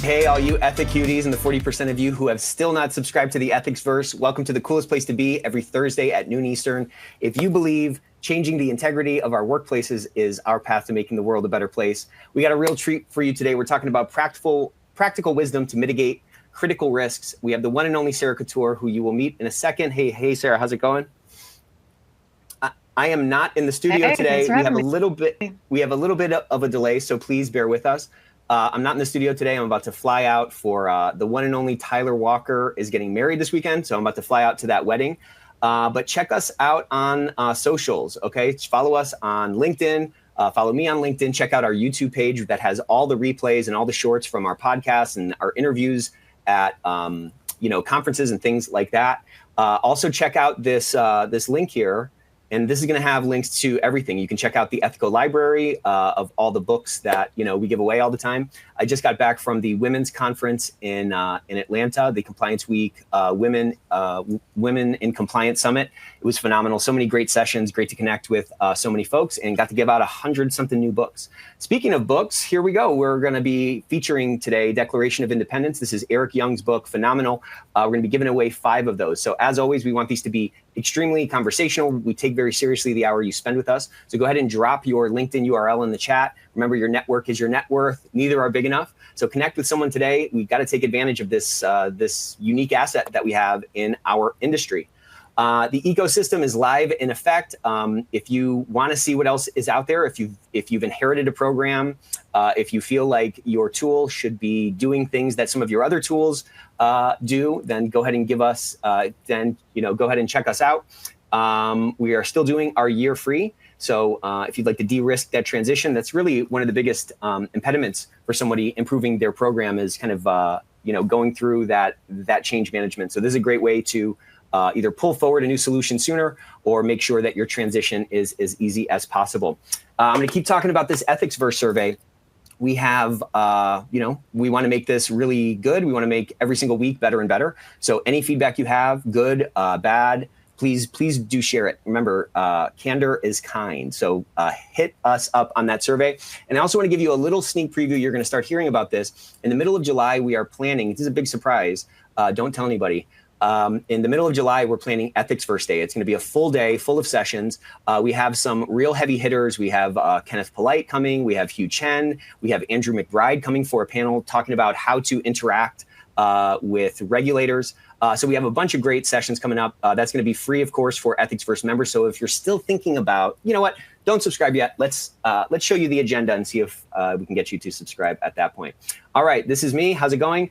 Hey, all you ethic cuties and the 40% of you who have still not subscribed to the Ethicsverse, welcome to the coolest place to be every Thursday at noon Eastern. If you believe changing the integrity of our workplaces is our path to making the world a better place, we got a real treat for you today. We're talking about practical wisdom to mitigate critical risks. We have the one and only Sarah Couture, who you will meet in a second. Hey, Sarah, how's it going? I am not in the studio today. We have a little bit of a delay, so please bear with us. I'm not in the studio today. I'm about to fly out for the one and only Tyler Walker is getting married this weekend, so I'm about to fly out to that wedding. But check us out on socials, okay? Follow us on LinkedIn. Follow me on LinkedIn. Check out our YouTube page that has all the replays and all the shorts from our podcasts and our interviews at conferences and things like that. Also check out this link here. And this is going to have links to everything. You can check out the Ethico library of all the books that we give away all the time. I just got back from the women's conference in Atlanta, the Compliance Week Women in Compliance Summit. It was phenomenal. So many great sessions. Great to connect with so many folks, and got to give out 100-something new books. Speaking of books, here we go. We're going to be featuring today Declaration of Independence. This is Eric Young's book, phenomenal. We're going to be giving away 5 of those. So as always, we want these to be extremely conversational. We take very seriously the hour you spend with us. So go ahead and drop your LinkedIn URL in the chat. Remember, your network is your net worth. Neither are big enough. So connect with someone today. We've got to take advantage of this unique asset that we have in our industry. The ecosystem is live in effect. If you want to see what else is out there, if you've inherited a program, if you feel like your tool should be doing things that some of your other tools do, then go ahead and give us. Go ahead and check us out. We are still doing our year free. So if you'd like to de-risk that transition, that's really one of the biggest impediments for somebody improving their program is kind of going through that change management. So this is a great way to either pull forward a new solution sooner or make sure that your transition is as easy as possible. I'm going to keep talking about this Ethicsverse survey. We have, we want to make this really good. We want to make every single week better and better. So any feedback you have, good, bad, please do share it. Remember, candor is kind. So hit us up on that survey. And I also want to give you a little sneak preview. You're going to start hearing about this. In the middle of July, we are planning, this is a big surprise. Don't tell anybody. In the middle of July, we're planning Ethicsverse Day. It's going to be a full day full of sessions. We have some real heavy hitters. We have Kenneth Polite coming. We have Hugh Chen. We have Andrew McBride coming for a panel talking about how to interact with regulators. So we have a bunch of great sessions coming up. That's going to be free, of course, for Ethicsverse members. So if you're still thinking about, don't subscribe yet. Let's show you the agenda and see if we can get you to subscribe at that point. All right, this is me. How's it going?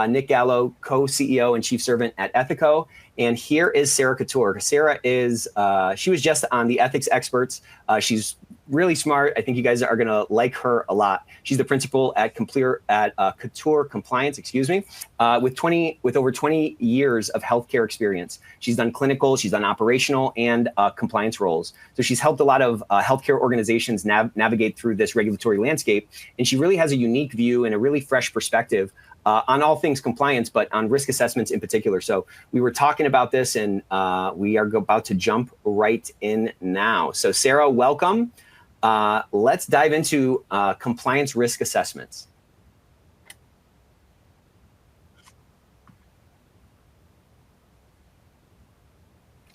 Nick Gallo, co-CEO and chief servant at Ethico. And here is Sarah Couture. Sarah is, she was just on the Ethics Experts. She's really smart. I think you guys are going to like her a lot. She's the principal at Couture Compliance, with over 20 years of healthcare experience. She's done clinical, she's done operational and compliance roles. So she's helped a lot of healthcare organizations navigate through this regulatory landscape. And she really has a unique view and a really fresh perspective on all things compliance, but on risk assessments in particular. So we were talking about this, and we are about to jump right in now. So Sarah, welcome. Let's dive into compliance risk assessments.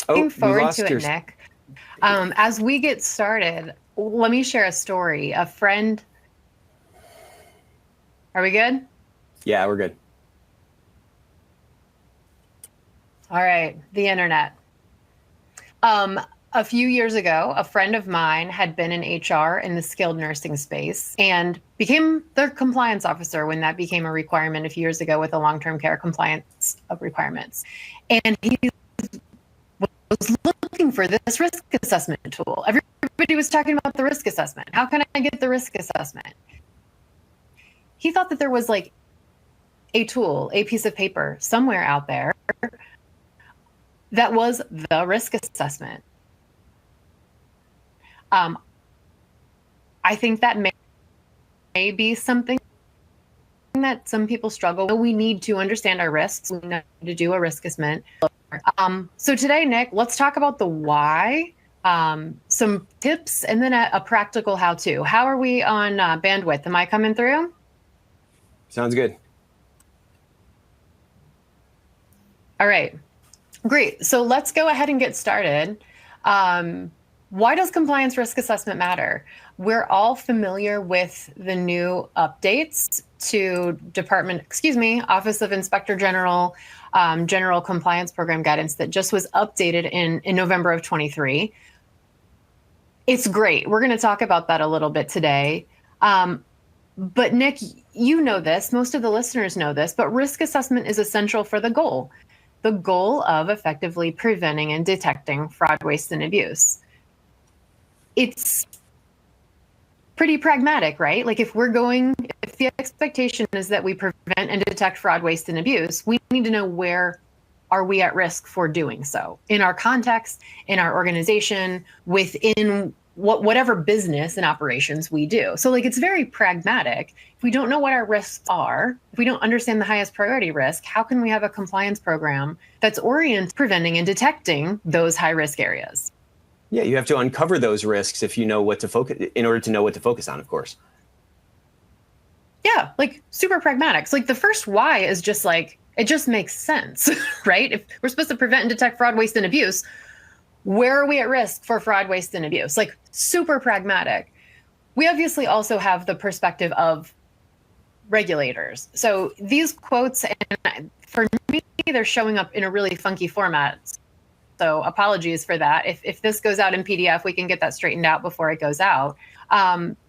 Looking forward to it, Nick. As we get started, let me share a story. A friend. Are we good? Yeah, we're good. All right, the internet. A few years ago, a friend of mine had been in HR in the skilled nursing space and became their compliance officer when that became a requirement a few years ago with the long-term care compliance requirements. And he was looking for this risk assessment tool. Everybody was talking about the risk assessment. How can I get the risk assessment? He thought that there was like a tool, a piece of paper somewhere out there that was the risk assessment. I think that may be something that some people struggle with. We need to understand our risks. We need to do a risk assessment. So today, Nick, let's talk about the why, some tips, and then a practical how-to. How are we on bandwidth? Am I coming through? Sounds good. All right. Great. So let's go ahead and get started. Why does compliance risk assessment matter? We're all familiar with the new updates to Office of Inspector General, General Compliance Program Guidance that just was updated in November of 23. It's great. We're going to talk about that a little bit today. But Nick, you know this, most of the listeners know this, but risk assessment is essential for the goal of effectively preventing and detecting fraud, waste, and abuse. It's pretty pragmatic, right? Like if the expectation is that we prevent and detect fraud, waste, and abuse, we need to know where are we at risk for doing so in our context, in our organization, within whatever business and operations we do. So like it's very pragmatic. If we don't know what our risks are, if we don't understand the highest priority risk, how can we have a compliance program that's oriented preventing and detecting those high risk areas? Yeah, you have to uncover those risks if you know what to focus in order to know what to focus on, of course. Yeah, like super pragmatic. So like the first why is just like, it just makes sense, right? If we're supposed to prevent and detect fraud, waste, and abuse, where are we at risk for fraud, waste, and abuse? Like super pragmatic. We obviously also have the perspective of regulators. So these quotes, and for me, they're showing up in a really funky format. So apologies for that. If this goes out in PDF, we can get that straightened out before it goes out.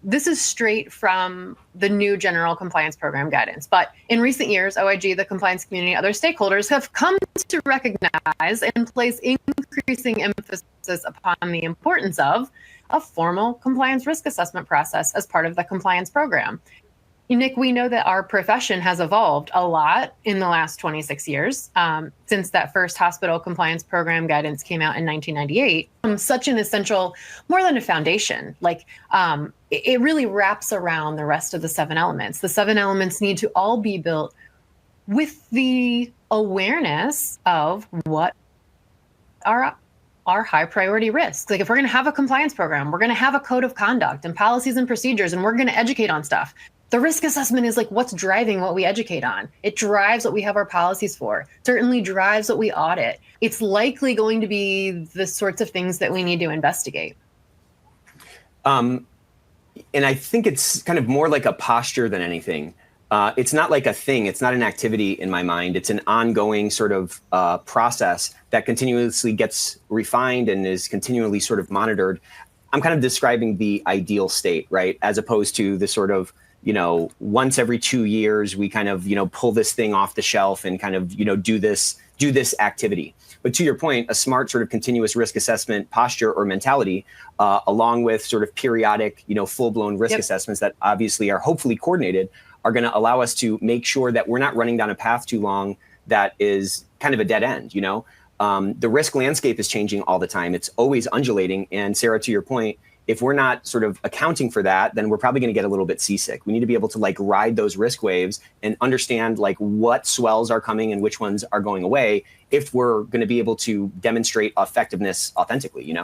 This is straight from the new General Compliance Program Guidance. But in recent years, OIG, the compliance community, other stakeholders have come to recognize and place increasing emphasis upon the importance of a formal compliance risk assessment process as part of the compliance program. Nick, we know that our profession has evolved a lot in the last 26 years since that first hospital compliance program guidance came out in 1998. Such an essential, more than a foundation, like it really wraps around the rest of the 7 elements. The 7 elements need to all be built with the awareness of what are our high priority risks. Like if we're going to have a compliance program, we're going to have a code of conduct and policies and procedures, and we're going to educate on stuff. The risk assessment is like what's driving what we educate on. It drives what we have our policies for, certainly drives what we audit. It's likely going to be the sorts of things that we need to investigate. And I think it's kind of more like a posture than anything. It's not like a thing. It's not an activity in my mind. It's an ongoing sort of process that continuously gets refined and is continually sort of monitored. I'm kind of describing the ideal state, right? As opposed to the sort of, once every 2 years, we kind of, pull this thing off the shelf and kind of, do this activity. But to your point, a smart sort of continuous risk assessment posture or mentality, along with sort of periodic, full-blown risk assessments that obviously are hopefully coordinated, are going to allow us to make sure that we're not running down a path too long that is kind of a dead end, The risk landscape is changing all the time. It's always undulating. And Sarah, to your point, if we're not sort of accounting for that, then we're probably going to get a little bit seasick. We need to be able to ride those risk waves and understand what swells are coming and which ones are going away if we're going to be able to demonstrate effectiveness authentically,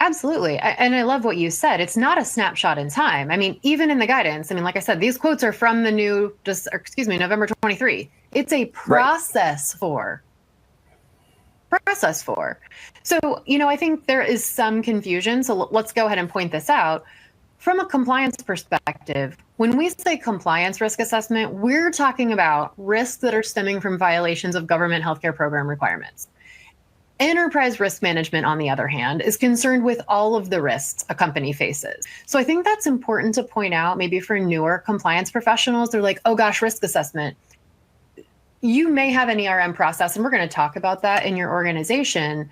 Absolutely. And I love what you said. It's not a snapshot in time. I mean, even in the guidance, like I said, these quotes are from the new, November 23. It's a process for. So, I think there is some confusion. So let's go ahead and point this out. From a compliance perspective, when we say compliance risk assessment, we're talking about risks that are stemming from violations of government healthcare program requirements. Enterprise risk management, on the other hand, is concerned with all of the risks a company faces. So I think that's important to point out, maybe for newer compliance professionals. They're like, oh gosh, risk assessment. You may have an ERM process, and we're going to talk about that in your organization,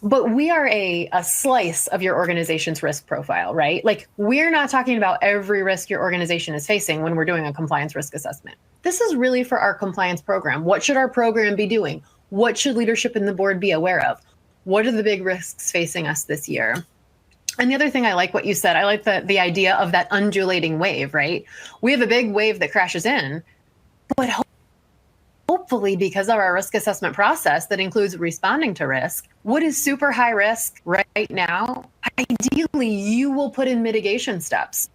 but we are a slice of your organization's risk profile, right? Like we're not talking about every risk your organization is facing when we're doing a compliance risk assessment. This is really for our compliance program. What should our program be doing? What should leadership and the board be aware of? What are the big risks facing us this year? And the other thing, I like what you said. I like the idea of that undulating wave, right? We have a big wave that crashes in, but hopefully because of our risk assessment process that includes responding to risk, what is super high risk right now, ideally you will put in mitigation steps.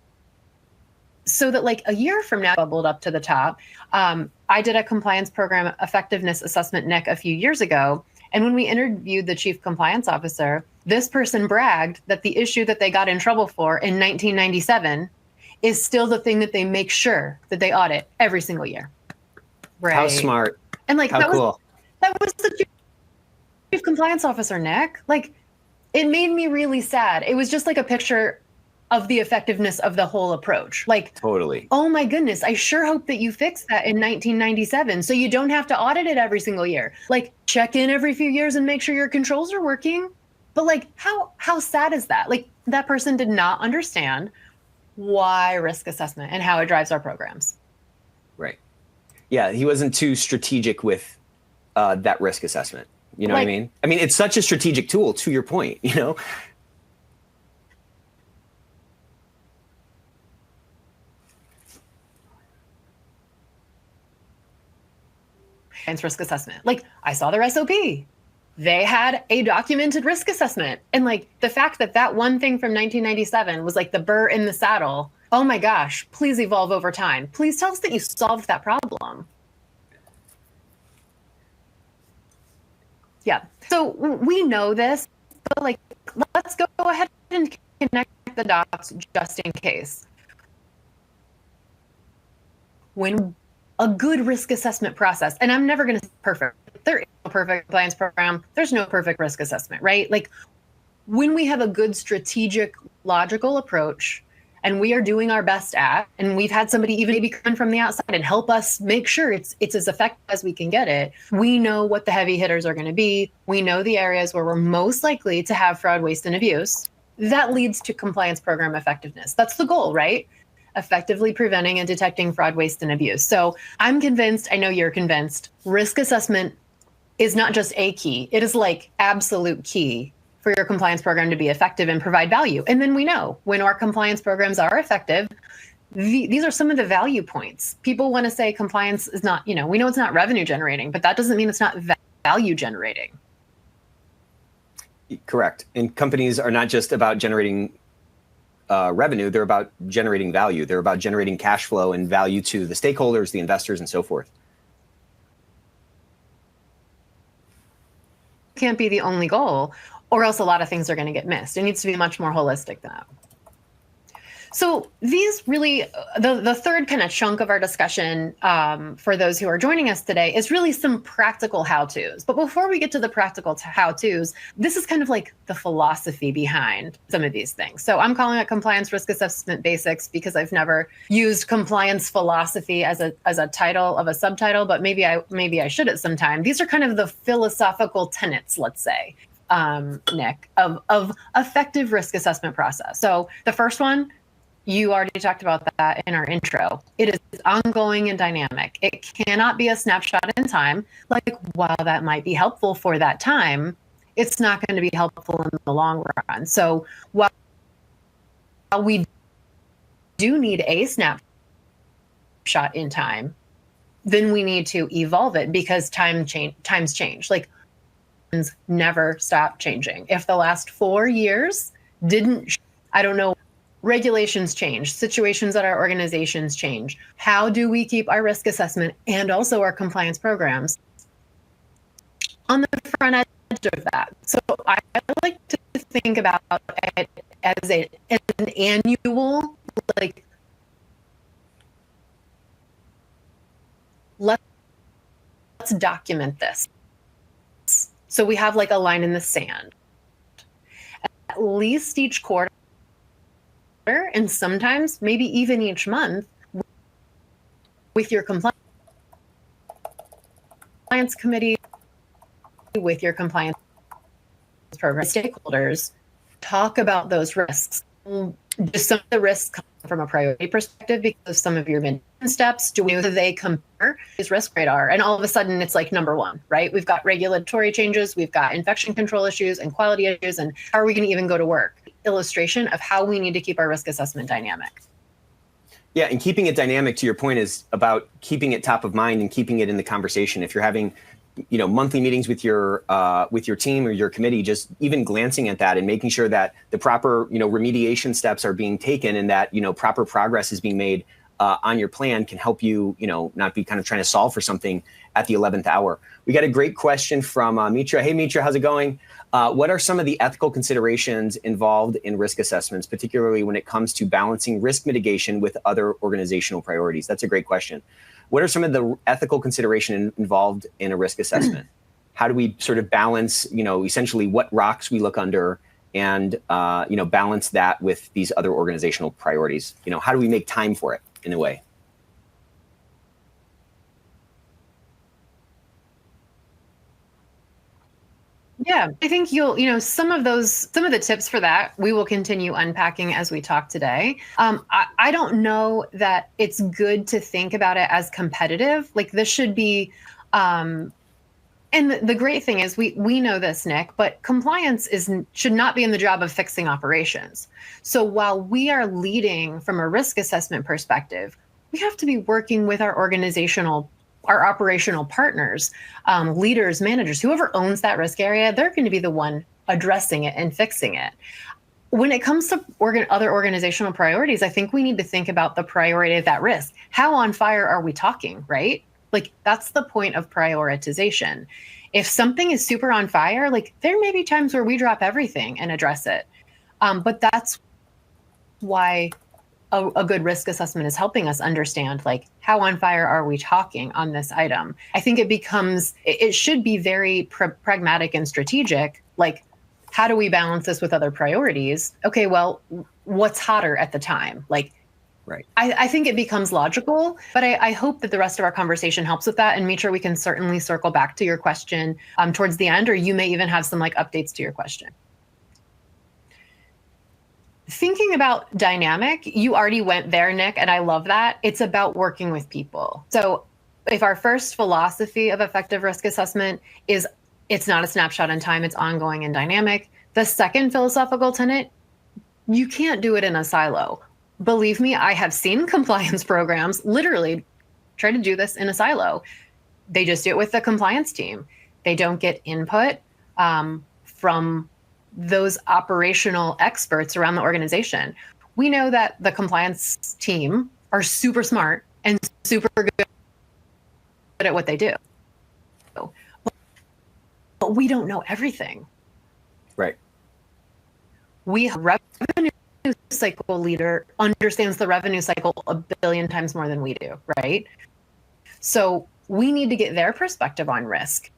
so that like a year from now, bubbled up to the top. I did a compliance program effectiveness assessment, Nick, a few years ago. And when we interviewed the chief compliance officer, this person bragged that the issue that they got in trouble for in 1997 is still the thing that they make sure that they audit every single year. Right. How smart. And like, how cool. That was the chief compliance officer, Nick. Like, it made me really sad. It was just like a picture of the effectiveness of the whole approach. Like, totally. Oh my goodness, I sure hope that you fixed that in 1997 so you don't have to audit it every single year. Like, check in every few years and make sure your controls are working. But like, how sad is that? Like, that person did not understand why risk assessment and how it drives our programs. Right. Yeah, he wasn't too strategic with that risk assessment. You know what I mean? I mean, it's such a strategic tool, to your point, you know? And risk assessment. Like, I saw their SOP. They had a documented risk assessment. And like the fact that that one thing from 1997 was like the burr in the saddle. Oh my gosh, please evolve over time. Please tell us that you solved that problem. Yeah. So we know this, but like, let's go ahead and connect the dots just in case. When a good risk assessment process, and I'm never going to say perfect. There is no perfect compliance program. There's no perfect risk assessment, right? Like when we have a good strategic, logical approach and we are doing our best at, and we've had somebody even maybe come from the outside and help us make sure it's as effective as we can get it. We know what the heavy hitters are going to be. We know the areas where we're most likely to have fraud, waste, and abuse. That leads to compliance program effectiveness. That's the goal, right? Effectively preventing and detecting fraud, waste, and abuse. So I'm convinced, I know you're convinced, risk assessment is not just a key. It is like absolute key for your compliance program to be effective and provide value. And then we know when our compliance programs are effective, these are some of the value points. People want to say compliance is not, we know it's not revenue generating, but that doesn't mean it's not value generating. Correct. And companies are not just about generating revenue, they're about generating value. They're about generating cash flow and value to the stakeholders, the investors, and so forth. Can't be the only goal, or else a lot of things are going to get missed. It needs to be much more holistic than that. So these really, the third kind of chunk of our discussion for those who are joining us today is really some practical how-tos. But before we get to the practical how-tos, this is kind of like the philosophy behind some of these things. So I'm calling it compliance risk assessment basics because I've never used compliance philosophy as a title of a subtitle, but maybe I should at some time. These are kind of the philosophical tenets, let's say, Nick, of effective risk assessment process. So the first one, you already talked about that in our intro. It is ongoing and dynamic. It cannot be a snapshot in time. Like, while that might be helpful for that time, it's not going to be helpful in the long run. So while we do need a snapshot in time, then we need to evolve it because times change. Like, never stop changing. If the last 4 years didn't, I don't know, regulations change, situations at our organizations change. How do we keep our risk assessment and also our compliance programs on the front edge of that? So I like to think about it as an annual, like, let's document this. So we have like a line in the sand. At least each quarter, and sometimes maybe even each month, with your compliance committee, with your compliance program stakeholders, talk about those risks. Just some of the risks come from a priority perspective because some of your minimum steps, do they compare his risk radar? And all of a sudden it's like number one, right? We've got regulatory changes, we've got infection control issues and quality issues, and how are we going to even go to work? Illustration of how we need to keep our risk assessment dynamic. Yeah, and keeping it dynamic, to your point, is about keeping it top of mind and keeping it in the conversation. If you're having monthly meetings with your team or your committee, just even glancing at that and making sure that the proper, remediation steps are being taken and that, proper progress is being made on your plan can help you, not be kind of trying to solve for something at the 11th hour. We got a great question from Mitra. Hey, Mitra, how's it going? What are some of the ethical considerations involved in risk assessments, particularly when it comes to balancing risk mitigation with other organizational priorities? That's a great question. What are some of the ethical considerations involved in a risk assessment? How do we sort of balance, essentially what rocks we look under and, balance that with these other organizational priorities? How do we make time for it in a way? Yeah, I think some of the tips for that we will continue unpacking as we talk today. I don't know that it's good to think about it as competitive. Like this should be, and the great thing is we know this, Nick, but compliance should not be in the job of fixing operations. So while we are leading from a risk assessment perspective, we have to be working with our operational partners, leaders, managers, whoever owns that risk area, they're going to be the one addressing it and fixing it. When it comes to other organizational priorities, I think we need to think about the priority of that risk. How on fire are we talking, right? Like that's the point of prioritization. If something is super on fire, like there may be times where we drop everything and address it. But that's why a good risk assessment is helping us understand like how on fire are we talking on this item. I think it should be very pragmatic and strategic. Like, how do we balance this with other priorities? Okay, well, what's hotter at the time? Like, right. I think it becomes logical, but I hope that the rest of our conversation helps with that. And Mitra, we can certainly circle back to your question towards the end, or you may even have some like updates to your question. Thinking about dynamic, you already went there, Nick, and I love that. It's about working with people. So if our first philosophy of effective risk assessment is it's not a snapshot in time, it's ongoing and dynamic. The second philosophical tenet, you can't do it in a silo. Believe me, I have seen compliance programs literally try to do this in a silo. They just do it with the compliance team. They don't get input from those operational experts around the organization. We know that the compliance team are super smart and super good at what they do. But we don't know everything. Right. We have a revenue cycle leader understands the revenue cycle a billion times more than we do, right? So we need to get their perspective on risk.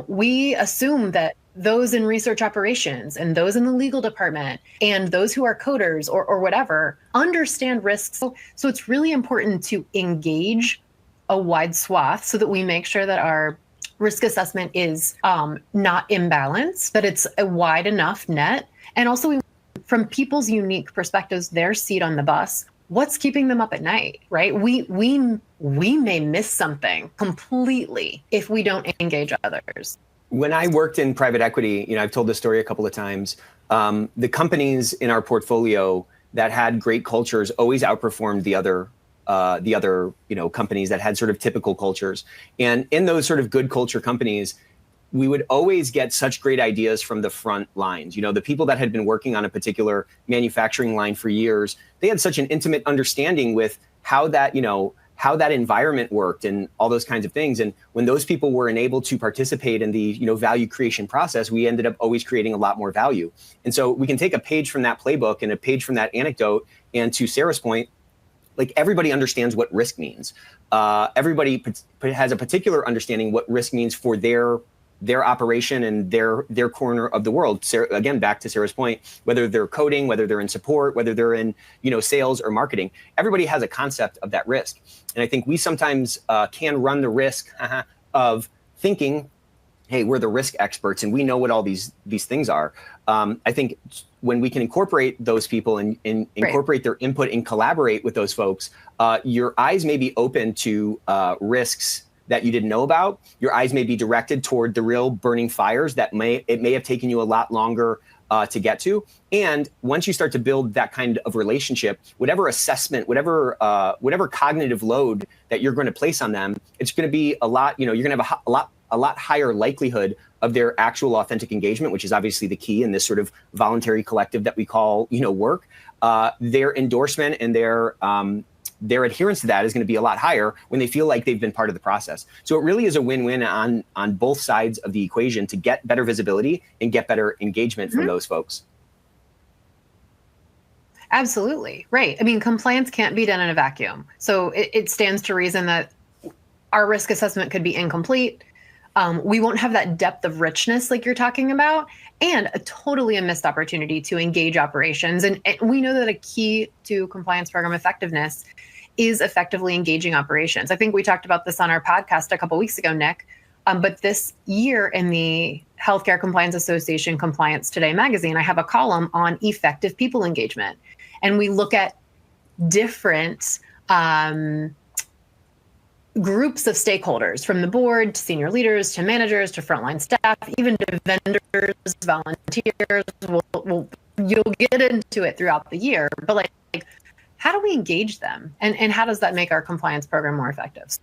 We assume that those in research operations and those in the legal department and those who are coders or whatever understand risks. So it's really important to engage a wide swath so that we make sure that our risk assessment is not imbalanced, that it's a wide enough net. And also from people's unique perspectives, their seat on the bus, what's keeping them up at night, right? We may miss something completely if we don't engage others. When I worked in private equity, I've told this story a couple of times. The companies in our portfolio that had great cultures always outperformed the other companies that had sort of typical cultures. And in those sort of good culture companies, we would always get such great ideas from the front lines. The people that had been working on a particular manufacturing line for years, they had such an intimate understanding with how that environment worked and all those kinds of things. And when those people were enabled to participate in the value creation process, we ended up always creating a lot more value. And so we can take a page from that playbook and a page from that anecdote. And to Sarah's point, like everybody understands what risk means. Everybody has a particular understanding what risk means for their operation and their corner of the world. Sarah, again, back to Sarah's point, whether they're coding, whether they're in support, whether they're in sales or marketing, everybody has a concept of that risk. And I think we sometimes can run the risk of thinking, hey, we're the risk experts and we know what all these things are. I think when we can incorporate those people and incorporate their input and collaborate with those folks, your eyes may be open to risks that you didn't know about. Your eyes may be directed toward the real burning fires that may have taken you a lot longer to get to. And once you start to build that kind of relationship, whatever assessment, whatever cognitive load that you're going to place on them, it's going to be a lot, you're going to have a lot a lot higher likelihood of their actual authentic engagement, which is obviously the key in this sort of voluntary collective that we call, work. Their endorsement and their adherence to that is going to be a lot higher when they feel like they've been part of the process. So it really is a win-win on both sides of the equation to get better visibility and get better engagement from those folks. Absolutely. Right. I mean, compliance can't be done in a vacuum. So it stands to reason that our risk assessment could be incomplete. We won't have that depth of richness like you're talking about, and a missed opportunity to engage operations. And we know that a key to compliance program effectiveness is effectively engaging operations. I think we talked about this on our podcast a couple weeks ago, Nick. But this year in the Healthcare Compliance Association Compliance Today magazine, I have a column on effective people engagement. And we look at different groups of stakeholders, from the board to senior leaders to managers to frontline staff, even to vendors, volunteers. You'll get into it throughout the year, but like how do we engage them? And how does that make our compliance program more effective?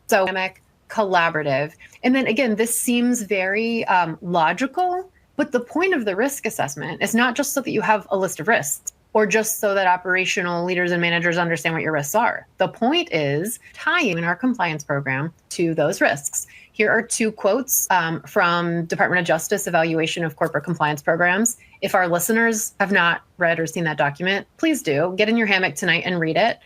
So dynamic, collaborative. And then again, this seems very logical, but the point of the risk assessment is not just so that you have a list of risks, or just so that operational leaders and managers understand what your risks are. The point is tying our compliance program to those risks. Here are 2 quotes from Department of Justice Evaluation of Corporate Compliance Programs. If our listeners have not read or seen that document, please do. Get in your hammock tonight and read it.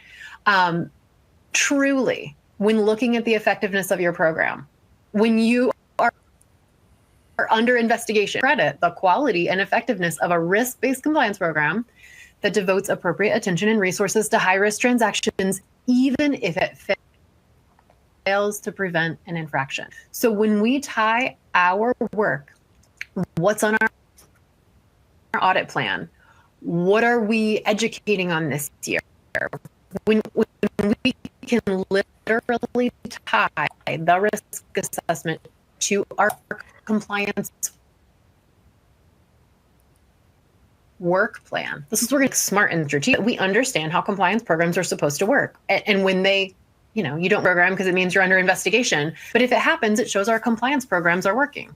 Truly, when looking at the effectiveness of your program, when you are under investigation, credit the quality and effectiveness of a risk-based compliance program that devotes appropriate attention and resources to high-risk transactions, even if it fails to prevent an infraction. So when we tie our work, what's on our audit plan, what are we educating on this year? When we can literally tie the risk assessment to our compliance work plan. This is where we're getting smart and strategic. We understand how compliance programs are supposed to work. And when they, you don't program because it means you're under investigation. But if it happens, it shows our compliance programs are working.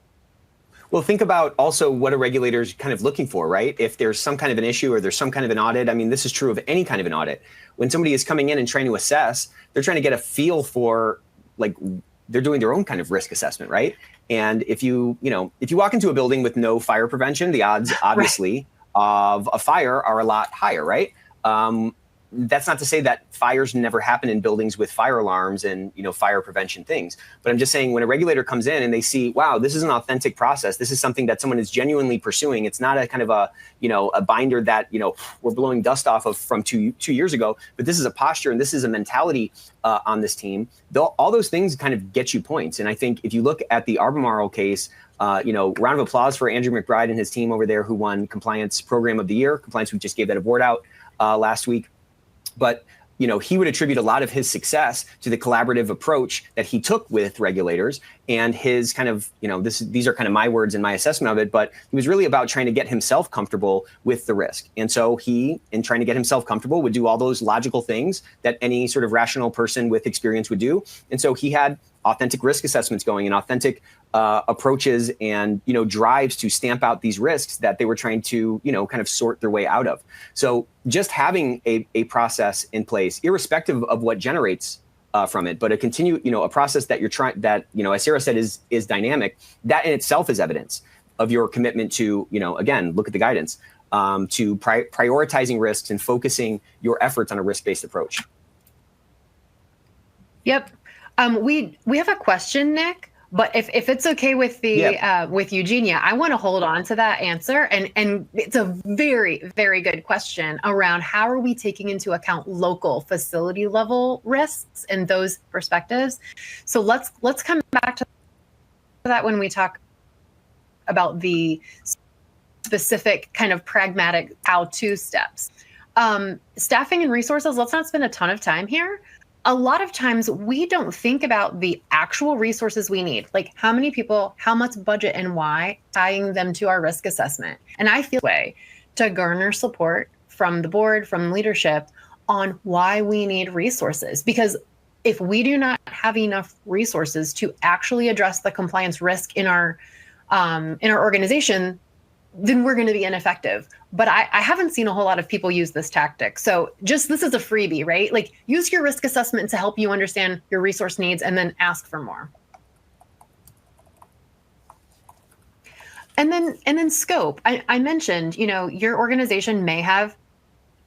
Well, think about also what a regulator's kind of looking for, right? If there's some kind of an issue or there's some kind of an audit, I mean, this is true of any kind of an audit. When somebody is coming in and trying to assess, they're trying to get a feel for, like, they're doing their own kind of risk assessment, right? And if you walk into a building with no fire prevention, the odds obviously of a fire are a lot higher, right? That's not to say that fires never happen in buildings with fire alarms and fire prevention things. But I'm just saying, when a regulator comes in and they see, wow, this is an authentic process. This is something that someone is genuinely pursuing. It's not a kind of a binder that we're blowing dust off of from two years ago. But this is a posture and this is a mentality on this team. All those things kind of get you points. And I think if you look at the Albemarle case, round of applause for Andrew McBride and his team over there, who won Compliance Program of the Year. Compliance, we just gave that award out last week. But he would attribute a lot of his success to the collaborative approach that he took with regulators and his kind of, these are kind of my words and my assessment of it, but he was really about trying to get himself comfortable with the risk. And so he, in trying to get himself comfortable, would do all those logical things that any sort of rational person with experience would do. And so he had authentic risk assessments going and authentic approaches and drives to stamp out these risks that they were trying to kind of sort their way out of. So just having a process in place, irrespective of what generates from it, but a process that you're trying, that as Sarah said is dynamic, that in itself is evidence of your commitment to again, look at the guidance, to prioritizing risks and focusing your efforts on a risk-based approach. Yep. We have a question, Nick, but if it's okay with with Eugenia, I want to hold on to that answer. And it's a very, very good question around how are we taking into account local facility level risks and those perspectives. So let's come back to that when we talk about the specific kind of pragmatic how-to steps. Staffing and resources, let's not spend a ton of time here. A lot of times we don't think about the actual resources we need, like how many people, how much budget, and why, tying them to our risk assessment. And I feel a way to garner support from the board, from leadership, on why we need resources. Because if we do not have enough resources to actually address the compliance risk in our organization, then we're going to be ineffective. But I haven't seen a whole lot of people use this tactic. So just this is a freebie, right? Like, use your risk assessment to help you understand your resource needs and then ask for more. And then scope. I mentioned, your organization may have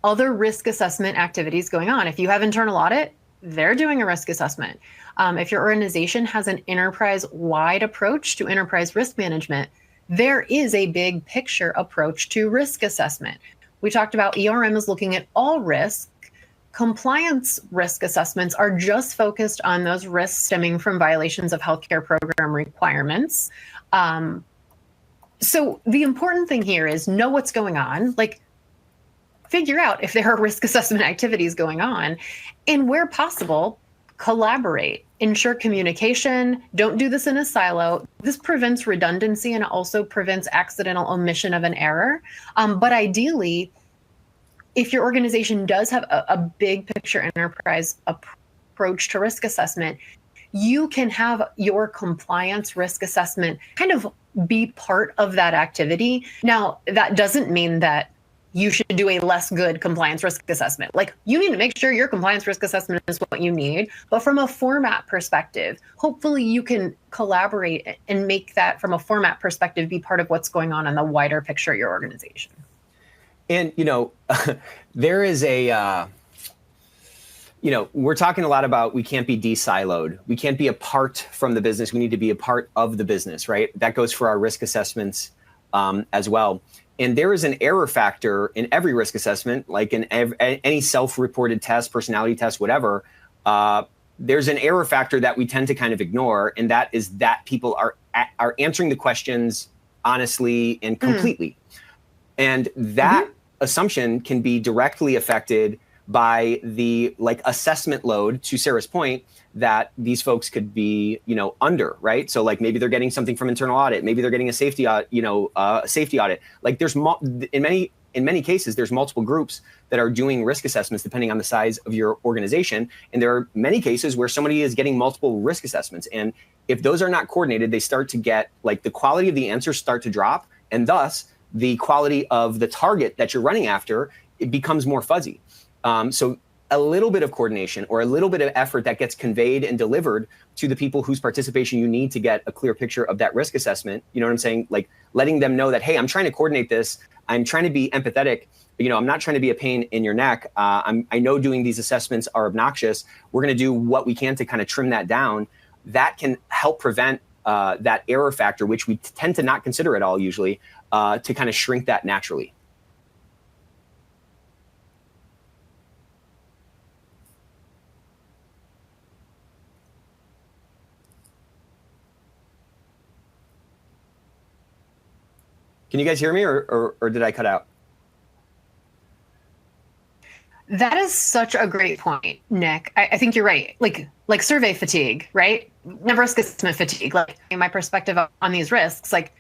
other risk assessment activities going on. If you have internal audit, they're doing a risk assessment. If your organization has an enterprise-wide approach to enterprise risk management, there is a big picture approach to risk assessment. We talked about ERM is looking at all risk. Compliance risk assessments are just focused on those risks stemming from violations of healthcare program requirements. So the important thing here is know what's going on, like figure out if there are risk assessment activities going on, and where possible, collaborate, ensure communication. Don't do this in a silo. This prevents redundancy and also prevents accidental omission of an error. But ideally, if your organization does have a big picture enterprise approach to risk assessment, you can have your compliance risk assessment kind of be part of that activity. Now, that doesn't mean that you should do a less good compliance risk assessment. Like, you need to make sure your compliance risk assessment is what you need. But from a format perspective, hopefully you can collaborate and make that, from a format perspective, be part of what's going on in the wider picture of your organization. And, there is a, we're talking a lot about we can't be de-siloed. We can't be apart from the business. We need to be a part of the business, right? That goes for our risk assessments as well. And there is an error factor in every risk assessment, like in any self-reported test, personality test, whatever. There's an error factor that we tend to kind of ignore, and that is that people are answering the questions honestly and completely. And that assumption can be directly affected by the assessment load, to Sarah's point, that these folks could be, under, right? So maybe they're getting something from internal audit, maybe they're getting a safety audit. Like there's in many cases, there's multiple groups that are doing risk assessments depending on the size of your organization. And there are many cases where somebody is getting multiple risk assessments. And if those are not coordinated, they start to get the quality of the answers start to drop. And thus the quality of the target that you're running after, it becomes more fuzzy. So a little bit of coordination or a little bit of effort that gets conveyed and delivered to the people whose participation you need to get a clear picture of that risk assessment. You know what I'm saying? Like letting them know that, hey, I'm trying to coordinate this. I'm trying to be empathetic. I'm not trying to be a pain in your neck. I know doing these assessments are obnoxious. We're going to do what we can to kind of trim that down. That can help prevent that error factor, which we tend to not consider at all usually, to kind of shrink that naturally. Can you guys hear me or did I cut out? That is such a great point, Nick. I think you're right. Like survey fatigue, right? Never risk assessment fatigue. Like my perspective on these risks, I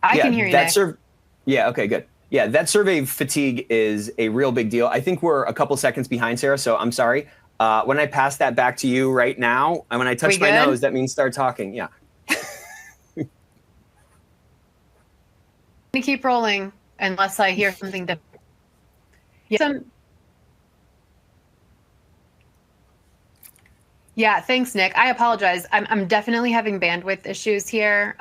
can hear you, Nick. Yeah, okay, good. Yeah, that survey fatigue is a real big deal. I think we're a couple seconds behind, Sarah, so I'm sorry. When I pass that back to you right now, and when I touch my nose, that means start talking. Yeah. Keep rolling unless I hear something different. Yeah, thanks, Nick. I apologize. I'm definitely having bandwidth issues here.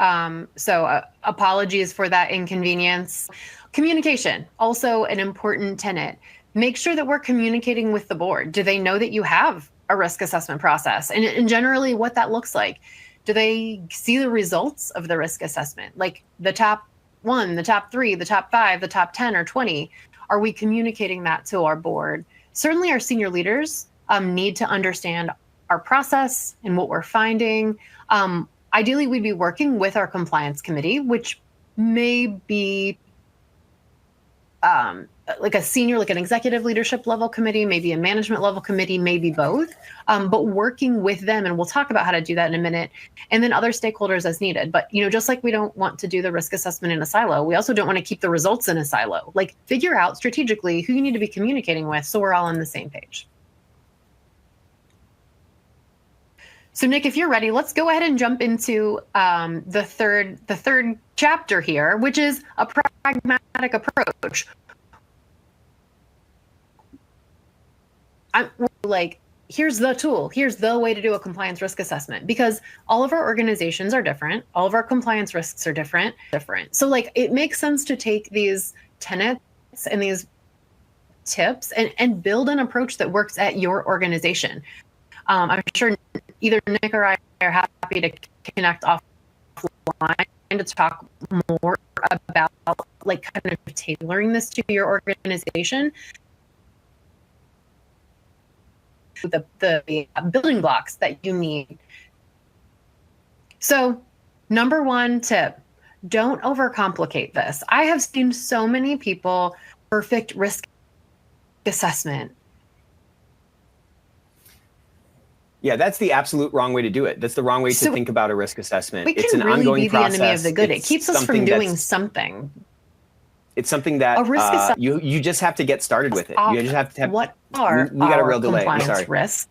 So apologies for that inconvenience. Communication, also an important tenet. Make sure that we're communicating with the board. Do they know that you have a risk assessment process? And generally what that looks like. Do they see the results of the risk assessment? Like the top 1, the top 3, the top 5, the top 10 or 20, are we communicating that to our board? Certainly our senior leaders need to understand our process and what we're finding. Ideally, we'd be working with our compliance committee, which may be like a senior, like an executive leadership level committee, maybe a management level committee, maybe both, but working with them, and we'll talk about how to do that in a minute, and then other stakeholders as needed. But, you know, just like we don't want to do the risk assessment in a silo, we also don't want to keep the results in a silo. Like, figure out strategically who you need to be communicating with so we're all on the same page. So Nick, if you're ready, let's go ahead and jump into the third chapter here, which is a pragmatic approach. I'm like, here's the tool, here's the way to do a compliance risk assessment, because all of our organizations are different. All of our compliance risks are different. So like, it makes sense to take these tenets and these tips and build an approach that works at your organization. I'm sure either Nick or I are happy to connect offline to talk more about like kind of tailoring this to your organization. The building blocks that you need. So, number one tip, don't overcomplicate this. I have seen so many people perfect risk assessment. Yeah, that's the absolute wrong way to do it. That's the wrong way to think about a risk assessment. It's an really ongoing process. The enemy of the good. It keeps us from doing something. It's something that you just have to get started with it. You just have to have. What are we got a real delay. I'm sorry. Risks?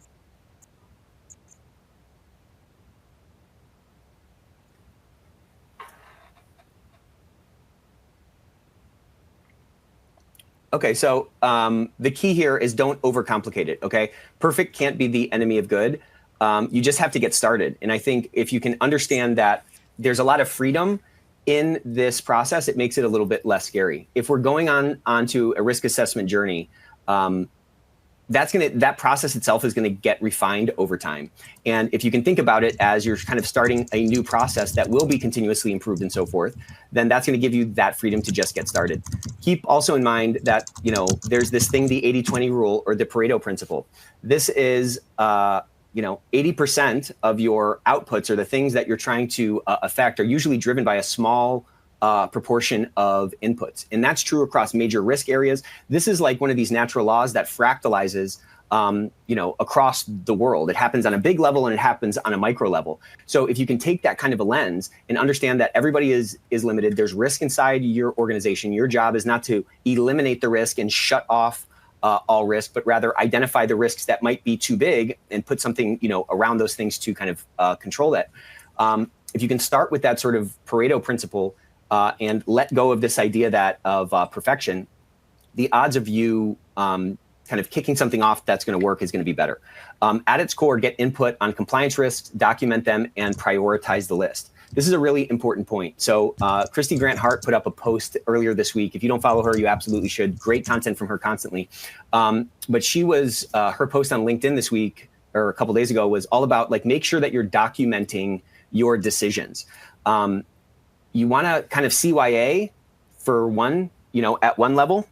Okay, so the key here is don't overcomplicate it, okay? Perfect can't be the enemy of good. You just have to get started. And I think if you can understand that there's a lot of freedom in this process, it makes it a little bit less scary. If we're going onto a risk assessment journey, that process itself is gonna get refined over time. And if you can think about it as you're kind of starting a new process that will be continuously improved and so forth, then that's gonna give you that freedom to just get started. Keep also in mind that, you know, there's this thing, the 80-20 rule or the Pareto principle. This is, 80% of your outputs or the things that you're trying to affect are usually driven by a small proportion of inputs. And that's true across major risk areas. This is like one of these natural laws that fractalizes, across the world. It happens on a big level and it happens on a micro level. So if you can take that kind of a lens and understand that everybody is limited, there's risk inside your organization. Your job is not to eliminate the risk and shut off all risk, but rather identify the risks that might be too big and put something, around those things to kind of control that. If you can start with that sort of Pareto principle, and let go of this idea that of perfection, the odds of you kind of kicking something off that's going to work is going to be better. At its core, get input on compliance risks, document them, and prioritize the list. This is a really important point. So Christy Grant Hart put up a post earlier this week. If you don't follow her, you absolutely should. Great content from her constantly. But she was, her post on LinkedIn this week, or a couple days ago, was all about like, make sure that you're documenting your decisions. You want to kind of CYA for one, at one level,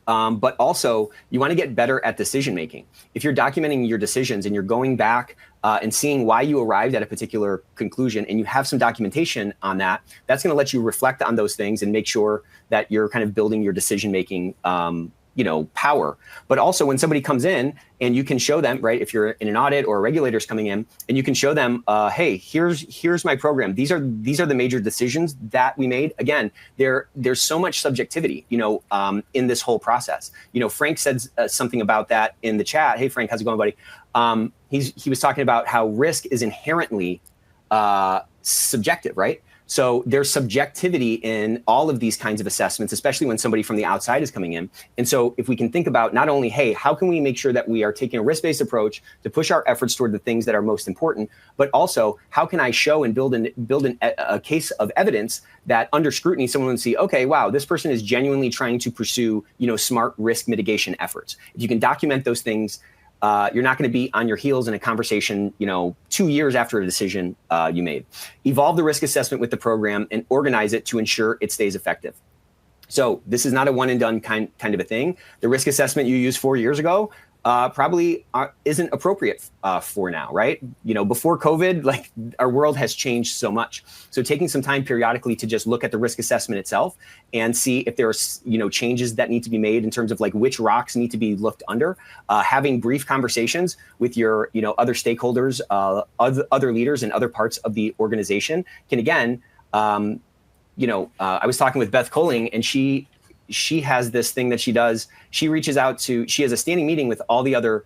but also you want to get better at decision making. If you're documenting your decisions and you're going back and seeing why you arrived at a particular conclusion and you have some documentation on that, that's going to let you reflect on those things and make sure that you're kind of building your decision making power. But also when somebody comes in and you can show them, right, if you're in an audit or a regulator's coming in and you can show them, hey, here's my program. These are the major decisions that we made. Again, there's so much subjectivity, in this whole process. Frank said something about that in the chat. Hey, Frank, how's it going, buddy? He was talking about how risk is inherently subjective, right? So there's subjectivity in all of these kinds of assessments, especially when somebody from the outside is coming in. And so if we can think about not only, hey, how can we make sure that we are taking a risk-based approach to push our efforts toward the things that are most important, but also how can I show and build a case of evidence that under scrutiny, someone would see, okay, wow, this person is genuinely trying to pursue, smart risk mitigation efforts. If you can document those things, you're not going to be on your heels in a conversation, 2 years after a decision you made. Evolve the risk assessment with the program and organize it to ensure it stays effective. So this is not a one and done kind of a thing. The risk assessment you used 4 years ago probably isn't appropriate for now, right? Before COVID, like our world has changed so much. So taking some time periodically to just look at the risk assessment itself and see if there are, changes that need to be made in terms of like which rocks need to be looked under, having brief conversations with your, other stakeholders, other leaders in other parts of the organization can again, I was talking with Beth Colling, and she has this thing that she does. She reaches out to, she has a standing meeting with all the other,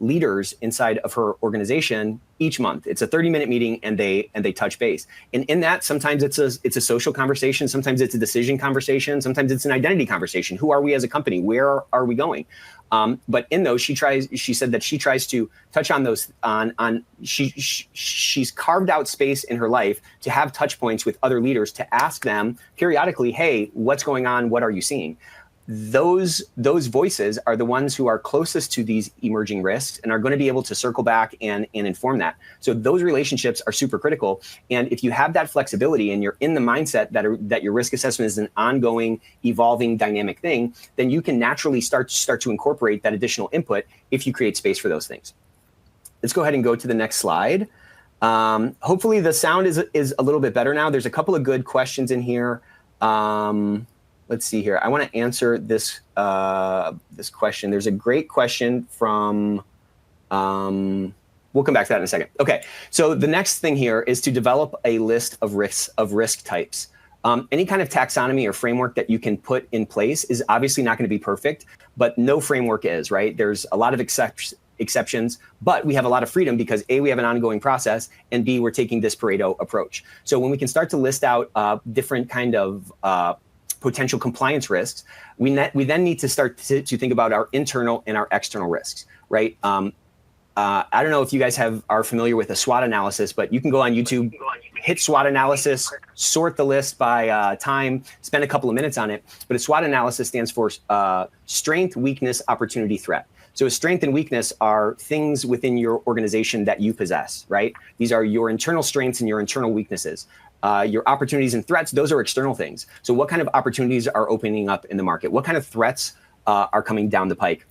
leaders inside of her organization each month. It's a 30-minute meeting, and they touch base. And in that, sometimes it's a social conversation. Sometimes it's a decision conversation. Sometimes it's an identity conversation. Who are we as a company? Where are we going? But in those, she said that she tries to touch on those she's carved out space in her life to have touch points with other leaders, to ask them periodically, hey, what's going on? What are you seeing? Those voices are the ones who are closest to these emerging risks and are going to be able to circle back and inform that. So those relationships are super critical. And if you have that flexibility and you're in the mindset that your risk assessment is an ongoing, evolving, dynamic thing, then you can naturally start to incorporate that additional input if you create space for those things. Let's go ahead and go to the next slide. Hopefully the sound is a little bit better now. There's a couple of good questions in here. Let's see here. I want to answer this this question. There's a great question from, we'll come back to that in a second. Okay, so the next thing here is to develop a list of risk types. Any kind of taxonomy or framework that you can put in place is obviously not going to be perfect, but no framework is, right? There's a lot of exceptions, but we have a lot of freedom because A, we have an ongoing process, and B, we're taking this Pareto approach. So when we can start to list out different kind of potential compliance risks, we then need to start to think about our internal and our external risks, right? I don't know if you guys are familiar with a SWOT analysis, but you can go on YouTube, hit SWOT analysis, sort the list by time, spend a couple of minutes on it. But a SWOT analysis stands for strength, weakness, opportunity, threat. So a strength and weakness are things within your organization that you possess, right? These are your internal strengths and your internal weaknesses. Your opportunities and threats, those are external things. So what kind of opportunities are opening up in the market? What kind of threats are coming down the pike?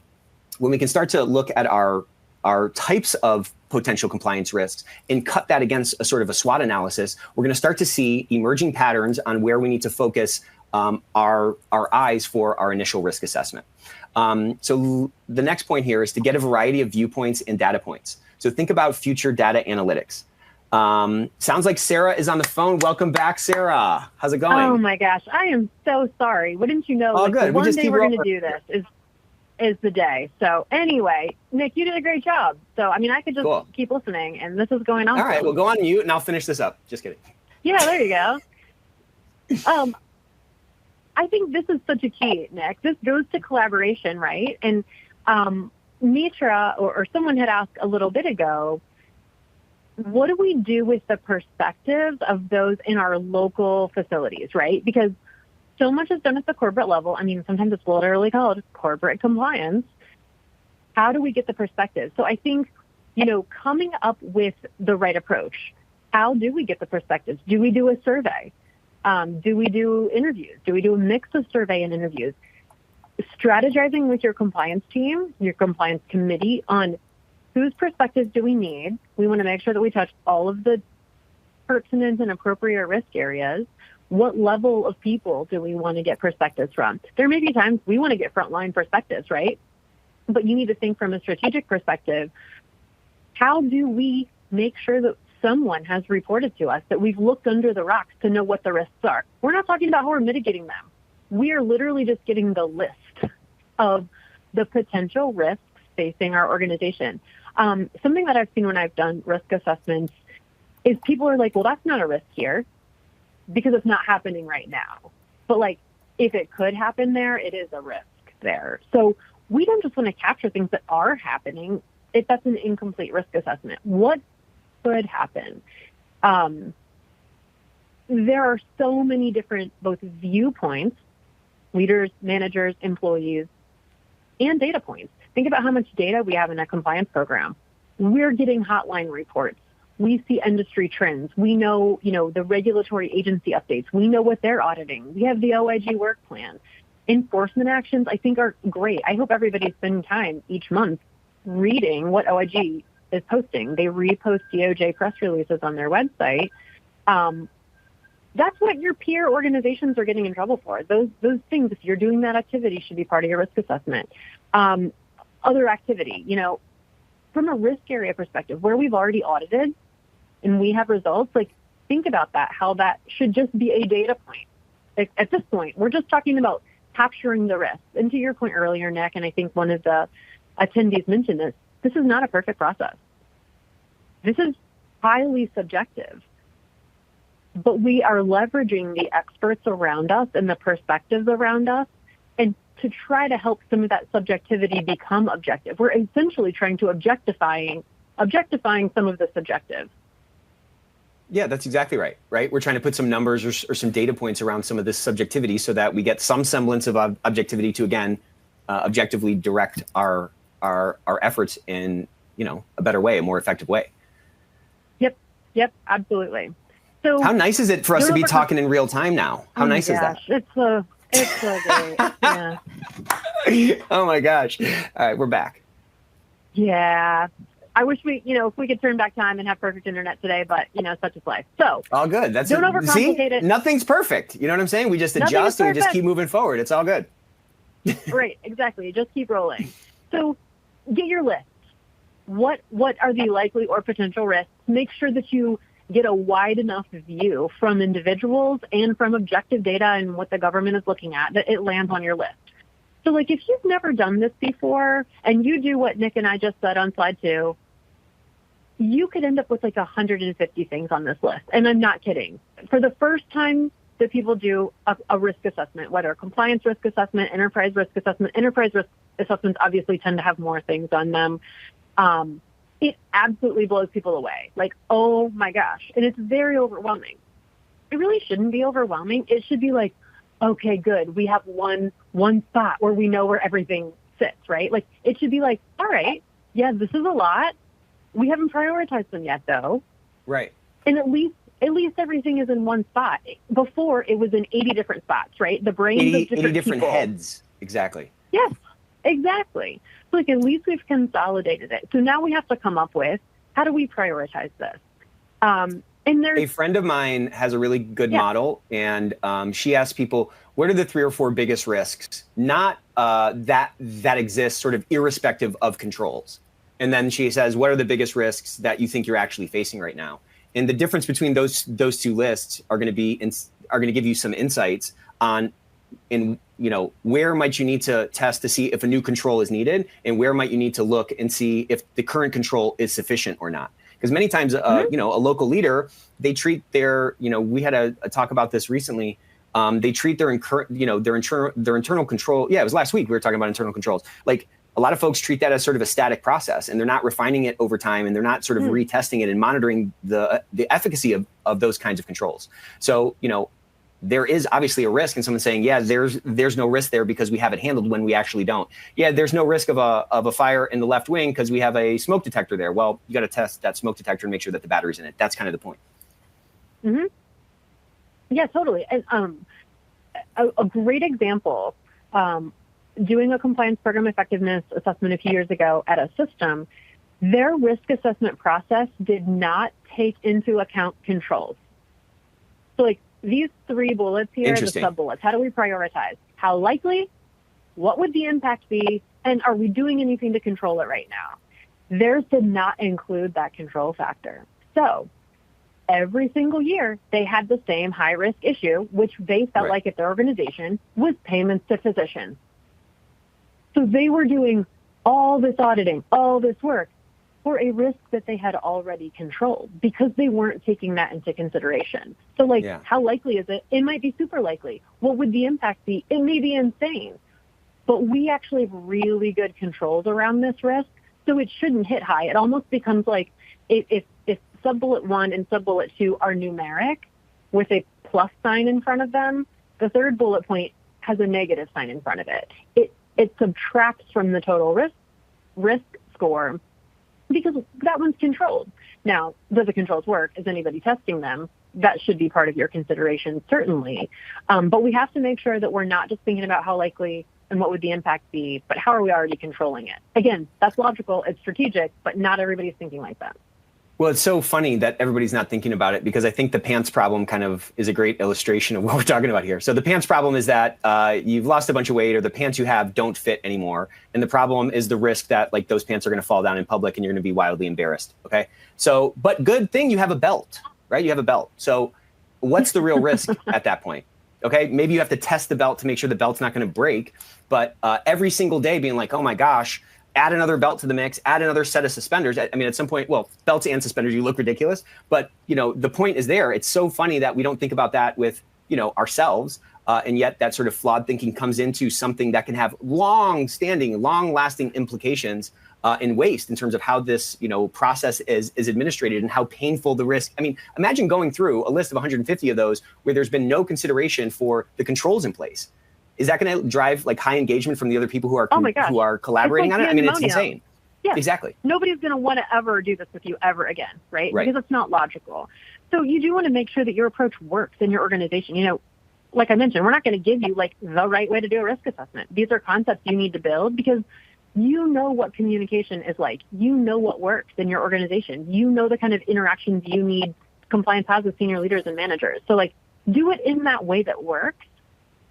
When we can start to look at our types of potential compliance risks and cut that against a sort of a SWOT analysis, we're going to start to see emerging patterns on where we need to focus our eyes for our initial risk assessment. So the next point here is to get a variety of viewpoints and data points. So think about future data analytics. Sounds like Sarah is on the phone. Welcome back, Sarah. How's it going? Oh my gosh, I am so sorry. Wouldn't you know? Oh, good. The one day we're going to do this is the day. So anyway, Nick, you did a great job. So I mean, I could just keep listening, and this is going on. All right, well, go on mute, and I'll finish this up. Just kidding. Yeah, there you go. I think this is such a key, Nick. This goes to collaboration, right? And Mitra or someone had asked a little bit ago, what do we do with the perspectives of those in our local facilities, right? Because so much is done at the corporate level. I mean, sometimes it's literally called corporate compliance. How do we get the perspective? So I think, coming up with the right approach. How do we get the perspectives? Do we do a survey? Do we do interviews? Do we do a mix of survey and interviews? Strategizing with your compliance team, your compliance committee on whose perspectives do we need? We want to make sure that we touch all of the pertinent and appropriate risk areas. What level of people do we want to get perspectives from? There may be times we want to get frontline perspectives, right? But you need to think from a strategic perspective. How do we make sure that someone has reported to us, that we've looked under the rocks to know what the risks are? We're not talking about how we're mitigating them. We are literally just getting the list of the potential risks facing our organization. Something that I've seen when I've done risk assessments is people are like, well, that's not a risk here because it's not happening right now. But like, if it could happen there, it is a risk there. So we don't just want to capture things that are happening. If that's an incomplete risk assessment, what could happen? There are so many different both viewpoints, leaders, managers, employees, and data points. Think about how much data we have in a compliance program. We're getting hotline reports. We see industry trends. We know, the regulatory agency updates. We know what they're auditing. We have the OIG work plan. enforcement actions, I think, are great. I hope everybody's spending time each month reading what OIG is posting. They repost DOJ press releases on their website. That's what your peer organizations are getting in trouble for. Those things, if you're doing that activity, should be part of your risk assessment. Other activity, from a risk area perspective, where we've already audited and we have results, like, think about that, how that should just be a data point. Like, at this point, we're just talking about capturing the risk. And to your point earlier, Nick, and I think one of the attendees mentioned this is not a perfect process. This is highly subjective. But we are leveraging the experts around us and the perspectives around us, and to try to help some of that subjectivity become objective. We're essentially trying to objectifying some of the subjective. Yeah, that's exactly right. We're trying to put some numbers or some data points around some of this subjectivity so that we get some semblance of objectivity to, again, objectively direct our efforts in, a better way, a more effective way. Yep, absolutely. So how nice is it for us to be talking in real time now? How nice is that? It's so great. Yeah. Oh my gosh. All right, we're back. Yeah. I wish if we could turn back time and have perfect internet today, but such is life. So all good. Don't overcomplicate it. Nothing's perfect. You know what I'm saying? We just adjust and we just keep moving forward. It's all good. Right, exactly. Just keep rolling. So get your list. What are the likely or potential risks? Make sure that you get a wide enough view from individuals and from objective data and what the government is looking at that it lands on your list. So, like, if you've never done this before and you do what Nick and I just said on slide 2, you could end up with like 150 things on this list. And I'm not kidding. For the first time that people do a risk assessment, whether a compliance risk assessment, enterprise risk assessments obviously tend to have more things on them. It absolutely blows people away. Like, oh my gosh. And it's very overwhelming. It really shouldn't be overwhelming. It should be like, okay, good. We have one spot where we know where everything sits, right? Like, it should be like, all right, yeah, this is a lot. We haven't prioritized them yet, though. Right. And at least everything is in one spot. Before, it was in 80 different spots, right? The brains of 80 different people. heads. Exactly. Yes, exactly. So, like, at least we've consolidated it. So now we have to come up with, how do we prioritize this? And there's a friend of mine has a really good model, and she asks people, what are the 3 or 4 biggest risks, not that exist sort of irrespective of controls? And then she says, what are the biggest risks that you think you're actually facing right now? And the difference between those 2 lists are going to give you some insights on where might you need to test to see if a new control is needed, and where might you need to look and see if the current control is sufficient or not. Because many times, a local leader, they treat their, we had a talk about this recently. They treat their internal control. Yeah, it was last week. We were talking about internal controls. Like, a lot of folks treat that as sort of a static process, and they're not refining it over time, and they're not sort of retesting it and monitoring the efficacy of those kinds of controls. So, there is obviously a risk, and someone saying, yeah, there's no risk there because we have it handled, when we actually don't. Yeah, there's no risk of a fire in the left wing because we have a smoke detector there. Well, you got to test that smoke detector and make sure that the battery's in it. That's kind of the point. Mm-hmm. Yeah, totally. And a great example, doing a compliance program effectiveness assessment a few years ago at a system, their risk assessment process did not take into account controls. So, like, these 3 bullets here are the sub-bullets. How do we prioritize? How likely? What would the impact be? And are we doing anything to control it right now? Theirs did not include that control factor. So every single year, they had the same high-risk issue, which they felt like at their organization was payments to physicians. So they were doing all this auditing, all this work for a risk that they had already controlled because they weren't taking that into consideration. So, like, how likely is it? It might be super likely. What would the impact be? It may be insane. But we actually have really good controls around this risk, so it shouldn't hit high. It almost becomes like if sub-bullet 1 and sub-bullet 2 are numeric with a plus sign in front of them, the third bullet point has a negative sign in front of it. It subtracts from the total risk score because that one's controlled. Now, do the controls work? Is anybody testing them? that should be part of your consideration, certainly. But we have to make sure that we're not just thinking about how likely and what would the impact be, but how are we already controlling it? Again, that's logical, it's strategic, but not everybody's thinking like that. Well, it's so funny that everybody's not thinking about it, because I think the pants problem kind of is a great illustration of what we're talking about here. So the pants problem is that you've lost a bunch of weight, or the pants you have don't fit anymore. And the problem is the risk that like those pants are going to fall down in public and you're going to be wildly embarrassed. Okay. So, but good thing you have a belt, right? You have a belt. So what's the real risk at that point? Okay. Maybe you have to test the belt to make sure the belt's not going to break. But every single day being like, oh my gosh, add another belt to the mix, add another set of suspenders. I mean, at some point, well, belts and suspenders, you look ridiculous. But, you know, the point is there. It's so funny that we don't think about that with, you know, ourselves. And yet that sort of flawed thinking comes into something that can have long-standing, long-lasting implications in waste in terms of how this, you know, process is administrated and how painful the risk. I mean, imagine going through a list of 150 of those where there's been no consideration for the controls in place. Is that going to drive like high engagement from the other people who are who are collaborating on it? I mean, it's insane. Yeah, exactly. Nobody's going to want to ever do this with you ever again, right? Because it's not logical. So you do want to make sure that your approach works in your organization. You know, like I mentioned, we're not going to give you like the right way to do a risk assessment. These are concepts you need to build because you know what communication is like. You know what works in your organization. You know the kind of interactions you need compliance has with senior leaders and managers. So like do it in that way that works.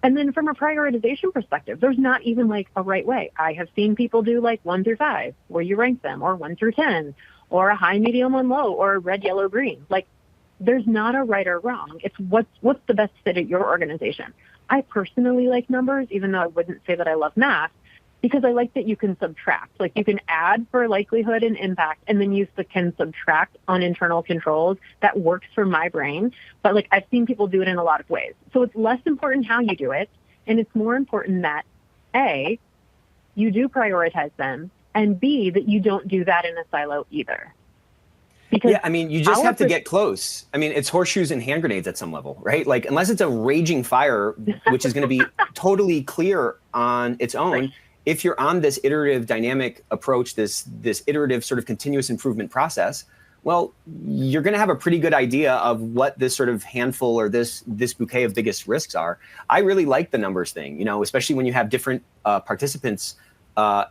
And then from a prioritization perspective, there's not even like a right way. I have seen people do like 1 through 5, where you rank them, or 1 through 10, or a high, medium, and low, or red, yellow, green. Like there's not a right or wrong. It's what's the best fit at your organization. I personally like numbers, even though I wouldn't say that I love math, because I like that you can subtract. Like you can add for likelihood and impact, and then you can subtract on internal controls. That works for my brain. But like I've seen people do it in a lot of ways. So it's less important how you do it, and it's more important that A, you do prioritize them, and B, that you don't do that in a silo either. Because yeah, I mean, you just have to get close. I mean, it's horseshoes and hand grenades at some level, right? Like unless it's a raging fire, which is going to be totally clear on its own. Right. If you're on this iterative dynamic approach, this iterative sort of continuous improvement process, well, you're going to have a pretty good idea of what this sort of handful or this bouquet of biggest risks are. I really like the numbers thing, you know, especially when you have different participants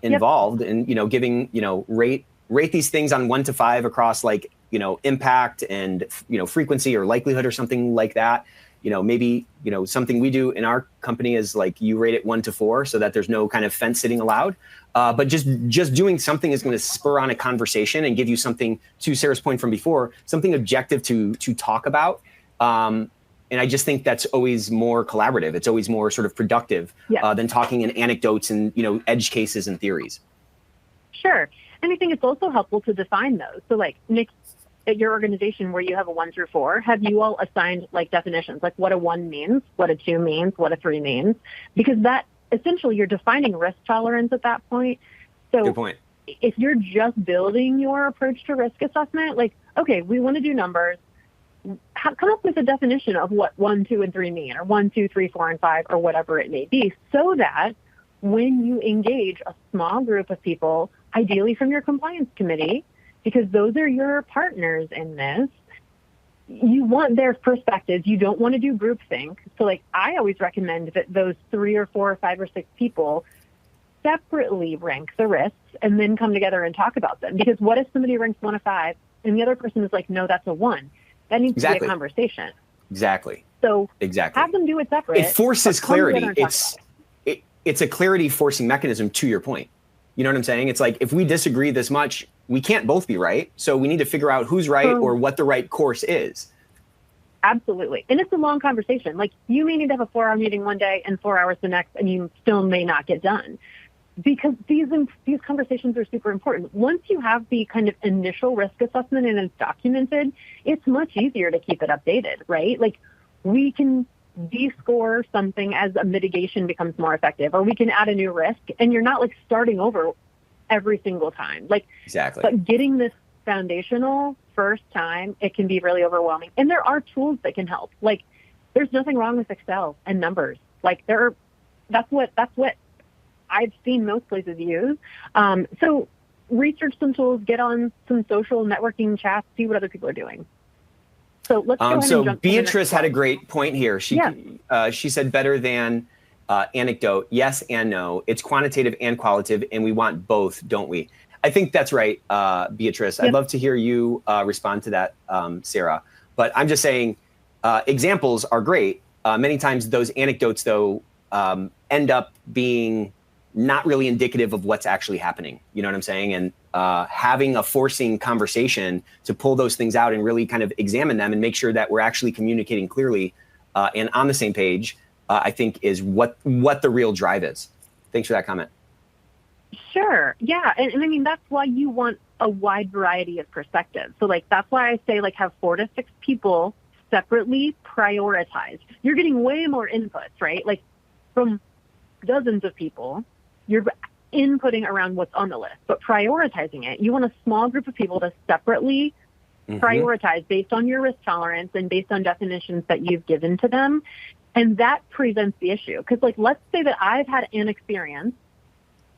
involved and, you know, giving, you know, rate these things on 1 to 5 across like, you know, impact and, you know, frequency or likelihood or something like that. You know, maybe, you know, something we do in our company is like you rate it 1 to 4 so that there's no kind of fence sitting allowed. But just doing something is going to spur on a conversation and give you something, to Sarah's point from before, something objective to talk about. And I just think that's always more collaborative. It's always more sort of productive than talking in anecdotes and, you know, edge cases and theories. Sure. And I think it's also helpful to define those. So like Nick, at your organization where you have a 1 through 4, have you all assigned like definitions, like what a 1 means, what a 2 means, what a 3 means? Because that essentially you're defining risk tolerance at that point. So good point. If you're just building your approach to risk assessment, like, okay, we want to do numbers, come up with a definition of what 1, 2, and 3 mean, or 1, 2, 3, 4, and 5, or whatever it may be, so that when you engage a small group of people, ideally from your compliance committee, because those are your partners in this, you want their perspectives. You don't want to do groupthink. So like I always recommend that those 3 or 4 or 5 or 6 people separately rank the risks and then come together and talk about them. Because what if somebody ranks 1 to 5 and the other person is like, no, that's a 1? That needs to be a conversation. Exactly. So have them do it separate. It forces clarity. It's a clarity forcing mechanism, to your point. You know what I'm saying? It's like, if we disagree this much, we can't both be right. So we need to figure out who's right or what the right course is. Absolutely. And it's a long conversation. Like you may need to have a 4-hour meeting one day and 4 hours the next, and you still may not get done, because these conversations are super important. Once you have the kind of initial risk assessment and it's documented, it's much easier to keep it updated, right? Like we can de-score something as a mitigation becomes more effective, or we can add a new risk, and you're not like starting over every single time. Like exactly. But getting this foundational first time, it can be really overwhelming. And there are tools that can help. Like there's nothing wrong with Excel and numbers. Like that's what I've seen most places use. So research some tools, get on some social networking chats, see what other people are doing. So let's go ahead and jump So to the Beatrice next had a slide. great point here. She said better than anecdote. Yes and no. It's quantitative and qualitative, and we want both, don't we? I think that's right, Beatrice. Yep. I'd love to hear you respond to that, Sarah. But I'm just saying examples are great. Many times those anecdotes, though, end up being not really indicative of what's actually happening. You know what I'm saying? And having a forcing conversation to pull those things out and really kind of examine them and make sure that we're actually communicating clearly and on the same page, I think is what the real drive is. Thanks for that comment. Sure. Yeah. And I mean, that's why you want a wide variety of perspectives. So like, that's why I say like have 4 to 6 people separately prioritized. You're getting way more inputs, right? Like from dozens of people, you're inputting around what's on the list, but prioritizing it, you want a small group of people to separately prioritize based on your risk tolerance and based on definitions that you've given to them. And that prevents the issue. Because like, let's say that I've had an experience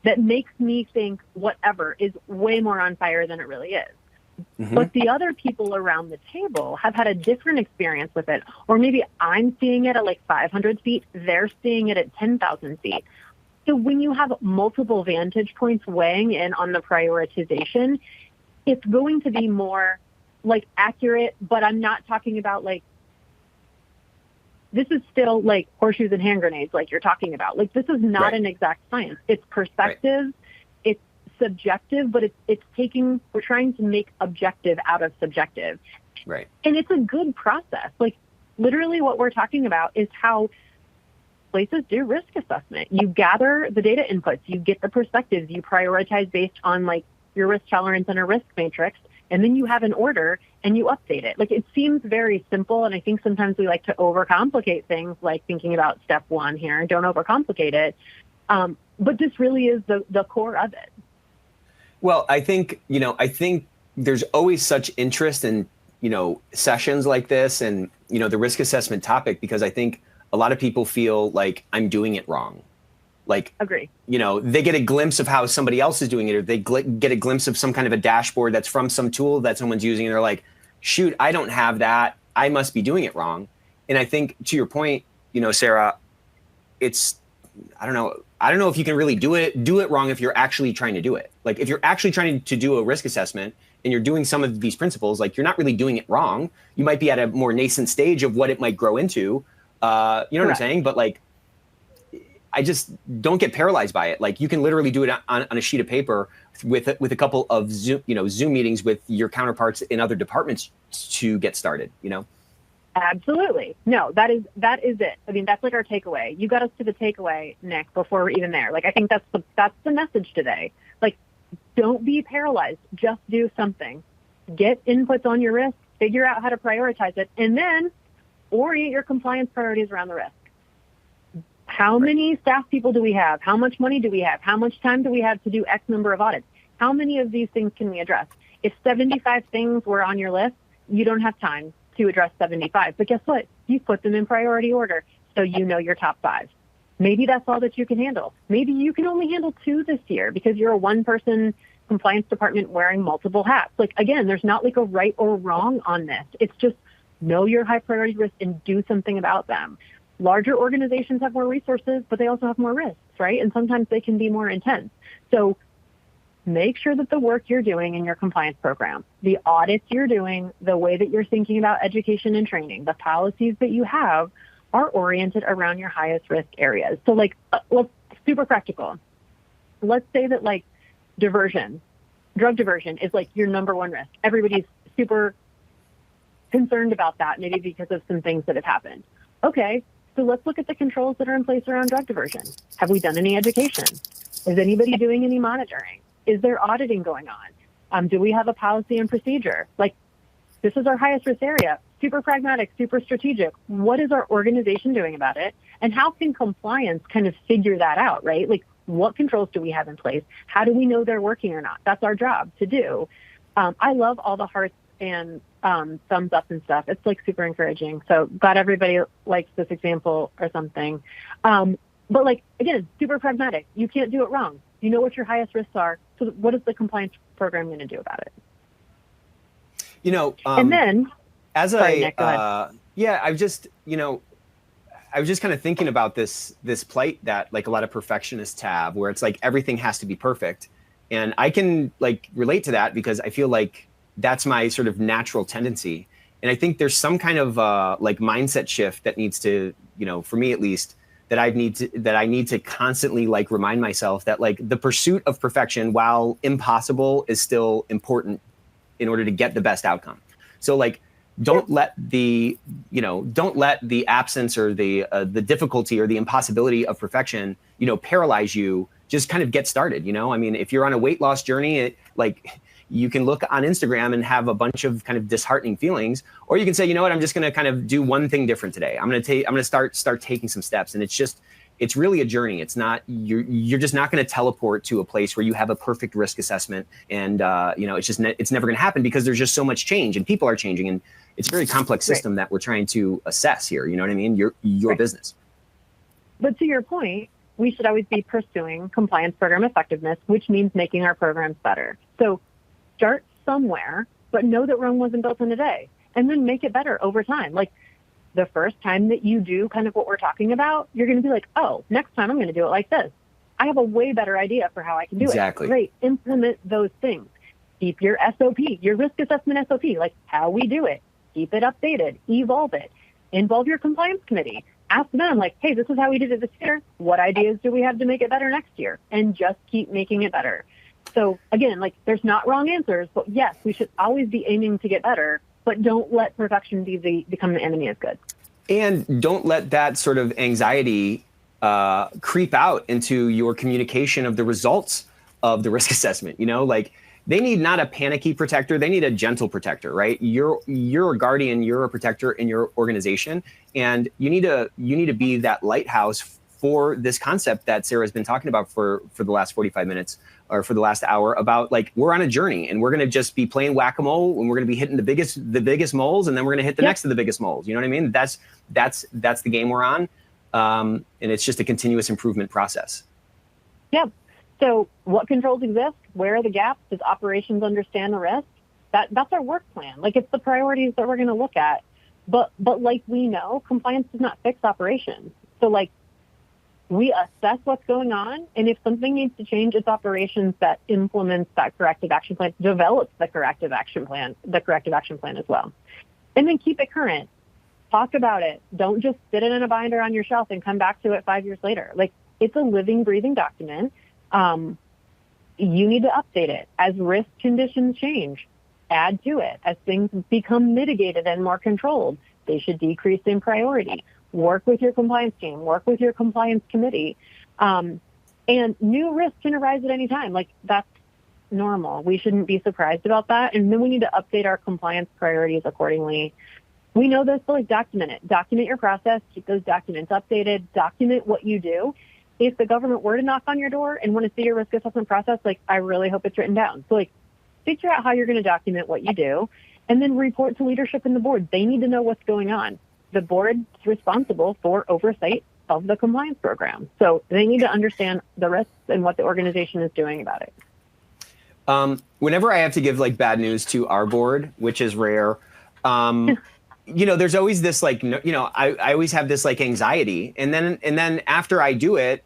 that makes me think whatever is way more on fire than it really is. But the other people around the table have had a different experience with it. Or maybe I'm seeing it at like 500 feet, they're seeing it at 10,000 feet. So when you have multiple vantage points weighing in on the prioritization, it's going to be more like accurate, but I'm not talking about like, this is still like horseshoes and hand grenades like you're talking about. Like this is not an exact science. It's perspective, it's subjective, but we're trying to make objective out of subjective. Right. And it's a good process. Like literally what we're talking about is how places do risk assessment. You gather the data inputs, you get the perspectives, you prioritize based on like your risk tolerance and a risk matrix, and then you have an order and you update it. Like it seems very simple, and I think sometimes we like to overcomplicate things, like thinking about step 1 here. Don't overcomplicate it. But this really is the core of it. Well, I think there's always such interest in, sessions like this and, the risk assessment topic, because I think a lot of people feel like I'm doing it wrong. Like, agree. They get a glimpse of how somebody else is doing it, or they get a glimpse of some kind of a dashboard that's from some tool that someone's using, and they're like, shoot, I don't have that. I must be doing it wrong. And I think to your point, Sarah, I don't know if you can really do it wrong if you're actually trying to do it. Like if you're actually trying to do a risk assessment and you're doing some of these principles, like you're not really doing it wrong. You might be at a more nascent stage of what it might grow into. You know what I'm saying? But like, I just don't get paralyzed by it. Like you can literally do it on a sheet of paper with a couple of Zoom meetings with your counterparts in other departments to get started, Absolutely. No, that is it. I mean, that's like our takeaway. You got us to the takeaway, Nick, before we're even there. Like, I think that's the message today. Like, don't be paralyzed. Just do something. Get inputs on your risk, figure out how to prioritize it, and then orient your compliance priorities around the risk. How many staff people do we have? How much money do we have? How much time do we have to do X number of audits? How many of these things can we address? If 75 things were on your list, you don't have time to address 75. But guess what? You put them in priority order, so you know your top 5. Maybe that's all that you can handle. Maybe you can only handle 2 this year because you're a one-person compliance department wearing multiple hats. Like, again, there's not like a right or wrong on this. It's just know your high priority risks and do something about them. Larger organizations have more resources, but they also have more risks, right? And sometimes they can be more intense. So make sure that the work you're doing in your compliance program, the audits you're doing, the way that you're thinking about education and training, the policies that you have are oriented around your highest risk areas. So like, let's super practical. Let's say that like drug diversion is like your number 1 risk. Everybody's super concerned about that, maybe because of some things that have happened. Okay. So let's look at the controls that are in place around drug diversion. Have we done any education? Is anybody doing any monitoring? Is there auditing going on? Do we have a policy and procedure? Like, this is our highest risk area, super pragmatic, super strategic. What is our organization doing about it? And how can compliance kind of figure that out, right? Like, what controls do we have in place? How do we know they're working or not? That's our job to do. I love all the hearts and thumbs up and stuff. It's like super encouraging. So glad everybody likes this example or something. But like, again, super pragmatic. You can't do it wrong. You know what your highest risks are. So what is the compliance program going to do about it? And then As Sorry, Nick, go ahead. yeah, I was just kind of thinking about this plight that like a lot of perfectionists have, where it's like everything has to be perfect, and I can like relate to that because I feel like that's my sort of natural tendency, and I think there's some kind of like mindset shift that needs to, for me at least, that I need to constantly like remind myself that like the pursuit of perfection, while impossible, is still important in order to get the best outcome. So like don't let the absence or the difficulty or the impossibility of perfection paralyze you. Just kind of get started. I mean, if you're on a weight loss journey, like you can look on Instagram and have a bunch of kind of disheartening feelings, or you can say, you know what, I'm just going to kind of do one thing different today. I'm going to start taking some steps. And it's really a journey. It's not, you're just not going to teleport to a place where you have a perfect risk assessment. And, it's never going to happen because there's just so much change and people are changing. And it's a very complex system that we're trying to assess here. You know what I mean? Your business. But to your point, we should always be pursuing compliance program effectiveness, which means making our programs better. So start somewhere, but know that Rome wasn't built in a day, and then make it better over time. Like the first time that you do kind of what we're talking about, you're going to be like, oh, next time I'm going to do it like this. I have a way better idea for how I can do it. Great. Implement those things. Keep your SOP, your risk assessment SOP, like how we do it. Keep it updated, evolve it, involve your compliance committee. Ask them like, hey, this is how we did it this year. What ideas do we have to make it better next year? And just keep making it better. So again, like there's not wrong answers, but yes, we should always be aiming to get better, but don't let perfection become the enemy of good. And don't let that sort of anxiety creep out into your communication of the results of the risk assessment. Like they need not a panicky protector, they need a gentle protector, right? You're a guardian, you're a protector in your organization, and you need to be that lighthouse for this concept that Sarah's been talking about for the last 45 minutes or for the last hour, about like we're on a journey and we're going to just be playing whack-a-mole and we're going to be hitting the biggest moles, and then we're going to hit the next of the biggest moles. You know what I mean? That's the game we're on, and it's just a continuous improvement process. Yep. So what controls exist? Where are the gaps? Does operations understand the risk? That's our work plan. Like it's the priorities that we're going to look at. But like we know, compliance does not fix operations. So like we assess what's going on, and if something needs to change, it's operations that implements that corrective action plan, develops the corrective action plan as well. And then keep it current. Talk about it. Don't just sit it in a binder on your shelf and come back to it 5 years later. Like it's a living, breathing document. You need to update it as risk conditions change. Add to it as things become mitigated and more controlled. They should decrease in priority. Work with your compliance team. Work with your compliance committee. And new risks can arise at any time. Like that's normal. We shouldn't be surprised about that. And then we need to update our compliance priorities accordingly. We know this, but like document it. Document your process. Keep those documents updated. Document what you do. If the government were to knock on your door and want to see your risk assessment process, like I really hope it's written down. So like figure out how you're going to document what you do, and then report to leadership in the board. They need to know what's going on. The board is responsible for oversight of the compliance program. So they need to understand the risks and what the organization is doing about it. Whenever I have to give like bad news to our board, which is rare, there's always this like, I always have this like anxiety. And then after I do it,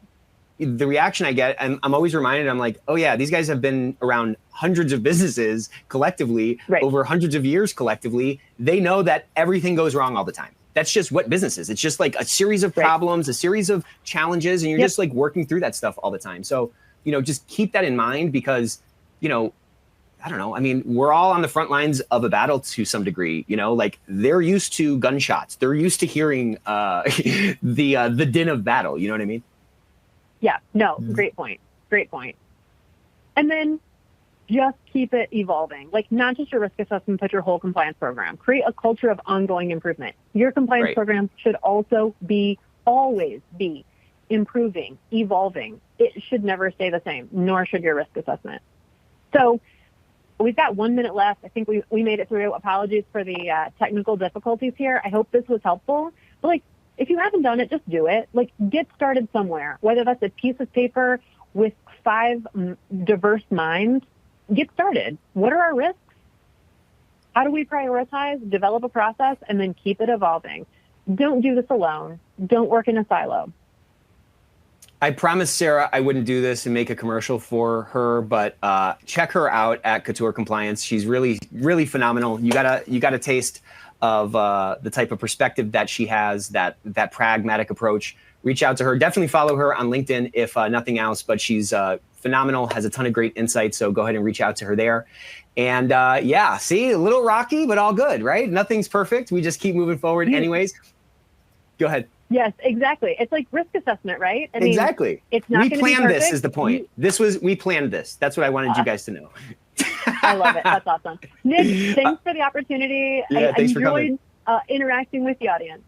the reaction I get, I'm always reminded, I'm like, oh yeah, these guys have been around hundreds of businesses collectively, over hundreds of years collectively. They know that everything goes wrong all the time. That's just what business is. It's just like a series of problems, a series of challenges, and you're just like working through that stuff all the time. So, just keep that in mind because, I don't know. I mean, we're all on the front lines of a battle to some degree, like they're used to gunshots. They're used to hearing the din of battle. You know what I mean? Yeah, no, great point. And then just keep it evolving. Like not just your risk assessment, but your whole compliance program. Create a culture of ongoing improvement. Your compliance program should also always be improving, evolving. It should never stay the same, nor should your risk assessment. So we've got 1 minute left. I think we made it through. Apologies for the technical difficulties here. I hope this was helpful. But like, if you haven't done it, just do it. Like, get started somewhere, whether that's a piece of paper with 5 diverse minds. Get started. What are our risks? How do we prioritize, develop a process, and then keep it evolving? Don't do this alone. Don't work in a silo. I promised Sarah I wouldn't do this and make a commercial for her, but check her out at Couture Compliance. She's really, really phenomenal. You got a taste of the type of perspective that she has, that pragmatic approach. Reach out to her. Definitely follow her on LinkedIn if nothing else, but she's phenomenal, has a ton of great insights, so go ahead and reach out to her there. And yeah, see, a little rocky, but all good, right? Nothing's perfect. We just keep moving forward anyways. Go ahead. Yes, exactly. It's like risk assessment, right? I mean, exactly. It's not we planned this is the point. We planned this. That's what I wanted you guys to know. I love it. That's awesome. Nick, thanks for the opportunity. Yeah, I thanks for coming. enjoyed interacting with the audience.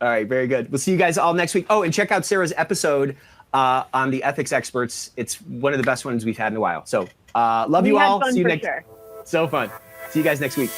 All right, very good. We'll see you guys all next week. Oh, and check out Sarah's episode on the ethics experts. It's one of the best ones we've had in a while. So love you all. Fun See you for next. sure. So fun. See you guys next week.